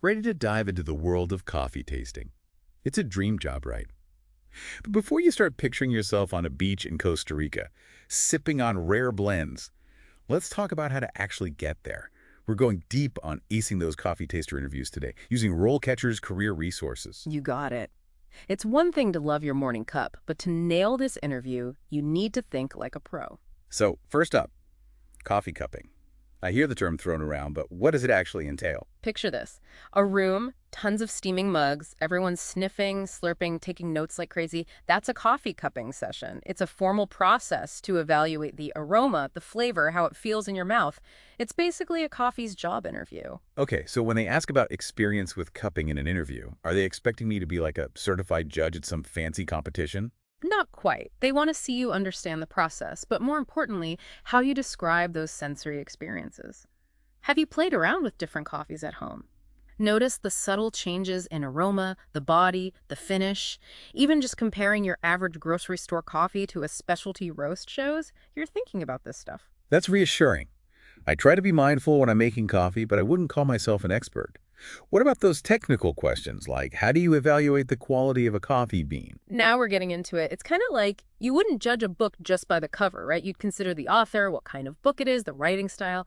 Ready to dive into the world of coffee tasting. It's a dream job, right? But before you start picturing yourself on a beach in Costa Rica, sipping on rare blends, let's talk about how to actually get there. We're going deep on acing those coffee taster interviews today, using RoleCatcher's career resources. You got it. It's one thing to love your morning cup, but to nail this interview, you need to think like a pro. So, first up, coffee cupping. I hear the term thrown around, but what does it actually entail? Picture this. A room, tons of steaming mugs, everyone's sniffing, slurping, taking notes like crazy. That's a coffee cupping session. It's a formal process to evaluate the aroma, the flavor, how it feels in your mouth. It's basically a coffee's job interview. Okay, so when they ask about experience with cupping in an interview, are they expecting me to be like a certified judge at some fancy competition? Not quite. They want to see you understand the process, but more importantly, how you describe those sensory experiences. Have you played around with different coffees at home? Notice the subtle changes in aroma, the body, the finish. Even just comparing your average grocery store coffee to a specialty roast shows you're thinking about this stuff. That's reassuring. I try to be mindful when I'm making coffee, but I wouldn't call myself an expert. What about those technical questions, like how do you evaluate the quality of a coffee bean? Now we're getting into it. It's kind of like you wouldn't judge a book just by the cover, right? You'd consider the author, what kind of book it is, the writing style.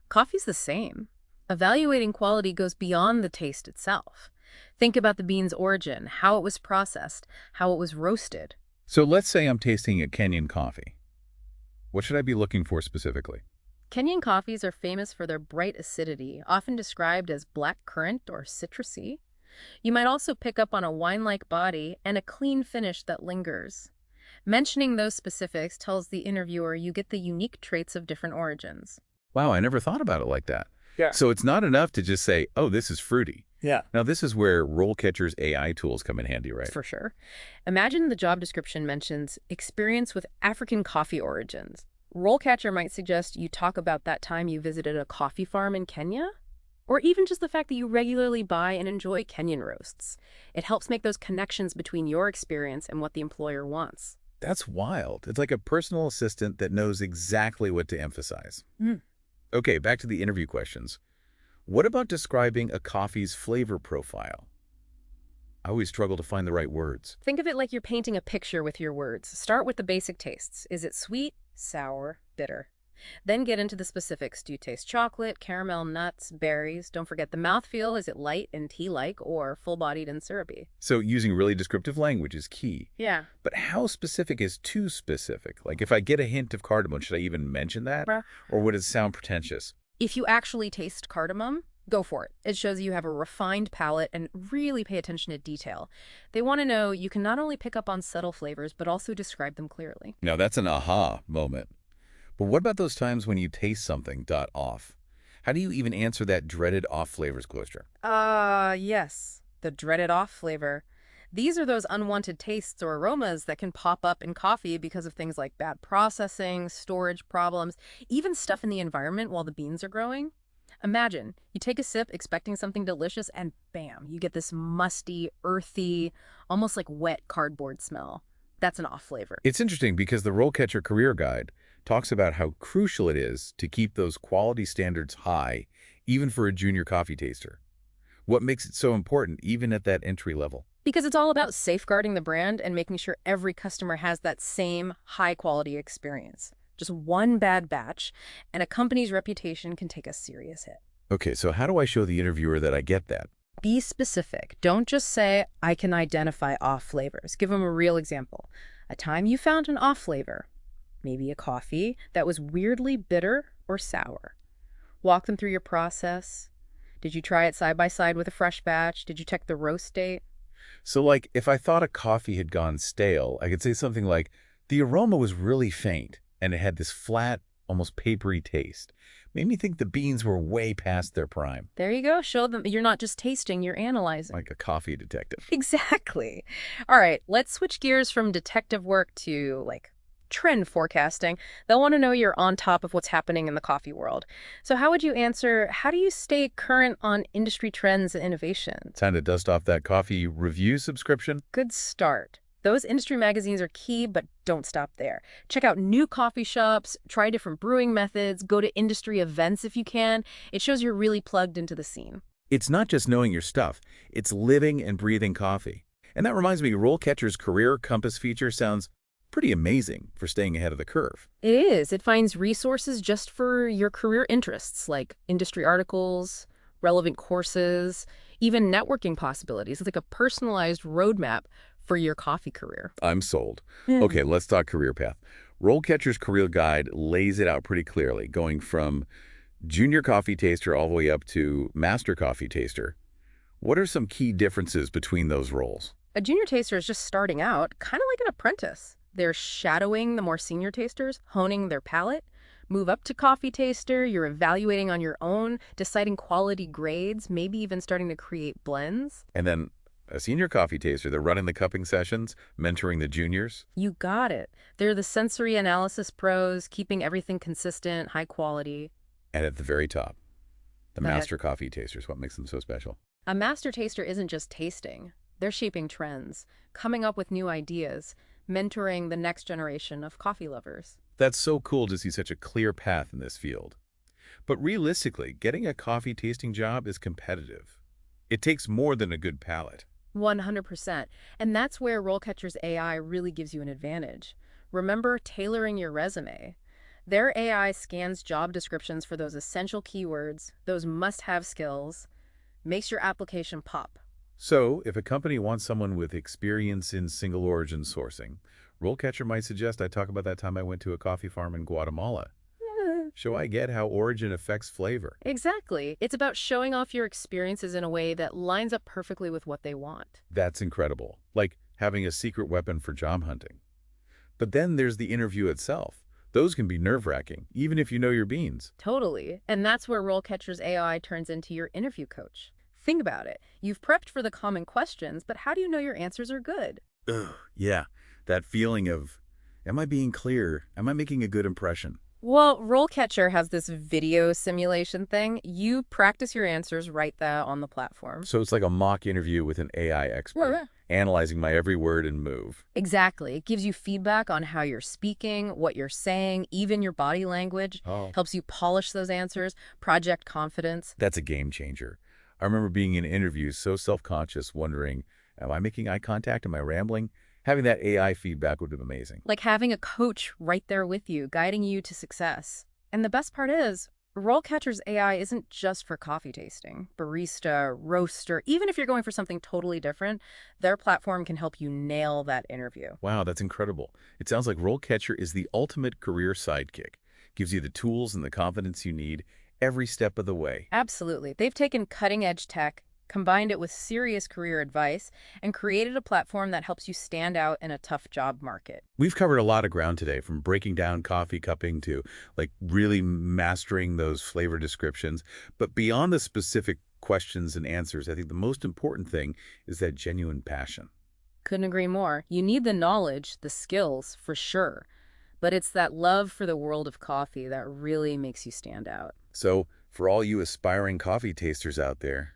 Coffee's the same. Evaluating quality goes beyond the taste itself. Think about the bean's origin, how it was processed, how it was roasted. So let's say I'm tasting a Kenyan coffee. What should I be looking for specifically? Kenyan coffees are famous for their bright acidity, often described as black currant or citrusy. You might also pick up on a wine-like body and a clean finish that lingers. Mentioning those specifics tells the interviewer you get the unique traits of different origins. Wow, I never thought about it like that. Yeah. So it's not enough to just say, oh, this is fruity. Yeah. Now, this is where RoleCatcher's AI tools come in handy, right? For sure. Imagine the job description mentions experience with African coffee origins. RoleCatcher might suggest you talk about that time you visited a coffee farm in Kenya, or even just the fact that you regularly buy and enjoy Kenyan roasts. It helps make those connections between your experience and what the employer wants. That's wild. It's like a personal assistant that knows exactly what to emphasize. Mm. Okay, back to the interview questions. What about describing a coffee's flavor profile? I always struggle to find the right words. Think of it like you're painting a picture with your words. Start with the basic tastes. Is it sweet, sour, bitter? Then get into the specifics. Do you taste chocolate, caramel, nuts, berries? Don't forget the mouthfeel. Is it light and tea-like or full-bodied and syrupy? So using really descriptive language is key. Yeah. But how specific is too specific? Like if I get a hint of cardamom, should I even mention that? Or would it sound pretentious? If you actually taste cardamom, go for it. It shows you have a refined palate and really pay attention to detail. They want to know you can not only pick up on subtle flavors, but also describe them clearly. Now that's an aha moment. But what about those times when you taste something off? How do you even answer that dreaded off flavors question? Yes. The dreaded off flavor. These are those unwanted tastes or aromas that can pop up in coffee because of things like bad processing, storage problems, even stuff in the environment while the beans are growing. Imagine, you take a sip expecting something delicious and bam, you get this musty, earthy, almost like wet cardboard smell. That's an off flavor. It's interesting because the RoleCatcher Career Guide talks about how crucial it is to keep those quality standards high, even for a junior coffee taster. What makes it so important, even at that entry level? Because it's all about safeguarding the brand and making sure every customer has that same high-quality experience. Just one bad batch, and a company's reputation can take a serious hit. Okay, so how do I show the interviewer that I get that? Be specific. Don't just say, I can identify off flavors. Give them a real example. A time you found an off flavor. Maybe a coffee that was weirdly bitter or sour. Walk them through your process. Did you try it side by side with a fresh batch? Did you check the roast date? So like, if I thought a coffee had gone stale, I could say something like, the aroma was really faint, and it had this flat, almost papery taste. Made me think the beans were way past their prime. There you go. Show them you're not just tasting, you're analyzing. Like a coffee detective. Exactly. All right, let's switch gears from detective work to, trend forecasting. They'll want to know you're on top of what's happening in the coffee world. So how would you answer, how do you stay current on industry trends and innovations? Time to dust off that coffee review subscription? Good start. Those industry magazines are key, but don't stop there. Check out new coffee shops, try different brewing methods, go to industry events if you can. It shows you're really plugged into the scene. It's not just knowing your stuff, it's living and breathing coffee. And that reminds me, RoleCatcher's Career Compass feature sounds pretty amazing for staying ahead of the curve. It is. It finds resources just for your career interests, like industry articles, relevant courses, even networking possibilities. It's like a personalized roadmap for your coffee career. I'm sold. Yeah. Okay, let's talk career path. RoleCatcher's Career Guide lays it out pretty clearly, going from junior coffee taster all the way up to master coffee taster. What are some key differences between those roles? A junior taster is just starting out, kind of like an apprentice. They're shadowing the more senior tasters, honing their palate. Move up to coffee taster, you're evaluating on your own, deciding quality grades, maybe even starting to create blends. And then a senior coffee taster, they're running the cupping sessions, mentoring the juniors. You got it. They're the sensory analysis pros, keeping everything consistent, high quality. And at the very top, the Go ahead. master coffee tasters, what makes them so special? A master taster isn't just tasting. They're shaping trends, coming up with new ideas, mentoring the next generation of coffee lovers. That's so cool to see such a clear path in this field. But realistically, getting a coffee tasting job is competitive. It takes more than a good palate. 100%. And that's where RoleCatcher's AI really gives you an advantage. Remember tailoring your resume. Their AI scans job descriptions for those essential keywords, those must-have skills, makes your application pop. So, if a company wants someone with experience in single origin sourcing, RoleCatcher might suggest I talk about that time I went to a coffee farm in Guatemala. So I get how origin affects flavor. Exactly. It's about showing off your experiences in a way that lines up perfectly with what they want. That's incredible, like having a secret weapon for job hunting. But then there's the interview itself. Those can be nerve-wracking, even if you know your beans. Totally. And that's where RoleCatcher's AI turns into your interview coach. Think about it. You've prepped for the common questions, but how do you know your answers are good? Ugh, yeah, that feeling of, am I being clear? Am I making a good impression? Well, RoleCatcher has this video simulation thing. You practice your answers right there on the platform. So it's like a mock interview with an AI expert, Yeah. analyzing my every word and move. Exactly. It gives you feedback on how you're speaking, what you're saying, even your body language. Oh, Helps you polish those answers, project confidence. that's a game changer. I remember being in interviews so self-conscious, wondering, am I making eye contact? Am I rambling? Having that AI feedback would be amazing. Like having a coach right there with you, guiding you to success. And the best part is, RoleCatcher's AI isn't just for coffee tasting. Barista, roaster, even if you're going for something totally different, their platform can help you nail that interview. Wow, that's incredible. It sounds like RoleCatcher is the ultimate career sidekick. Gives you the tools and the confidence you need every step of the way. Absolutely. They've taken cutting-edge tech, combined it with serious career advice, and created a platform that helps you stand out in a tough job market. We've covered a lot of ground today, from breaking down coffee cupping to really mastering those flavor descriptions. But beyond the specific questions and answers, I think the most important thing is that genuine passion. Couldn't agree more. You need the knowledge, the skills, for sure. But it's that love for the world of coffee that really makes you stand out. So for all you aspiring coffee tasters out there,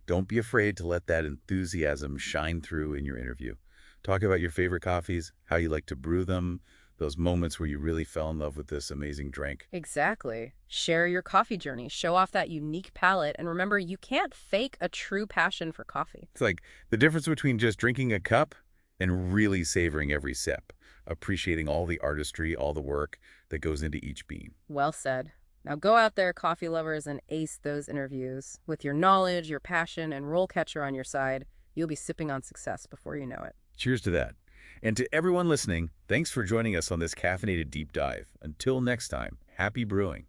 don't be afraid to let that enthusiasm shine through in your interview. Talk about your favorite coffees, how you like to brew them, those moments where you really fell in love with this amazing drink. Exactly. Share your coffee journey, show off that unique palate, and remember, you can't fake a true passion for coffee. It's like the difference between just drinking a cup and really savoring every sip, appreciating all the artistry, all the work that goes into each bean. Well said. Now go out there, coffee lovers, and ace those interviews. With your knowledge, your passion, and RoleCatcher on your side, you'll be sipping on success before you know it. Cheers to that. And to everyone listening, thanks for joining us on this caffeinated deep dive. Until next time, happy brewing.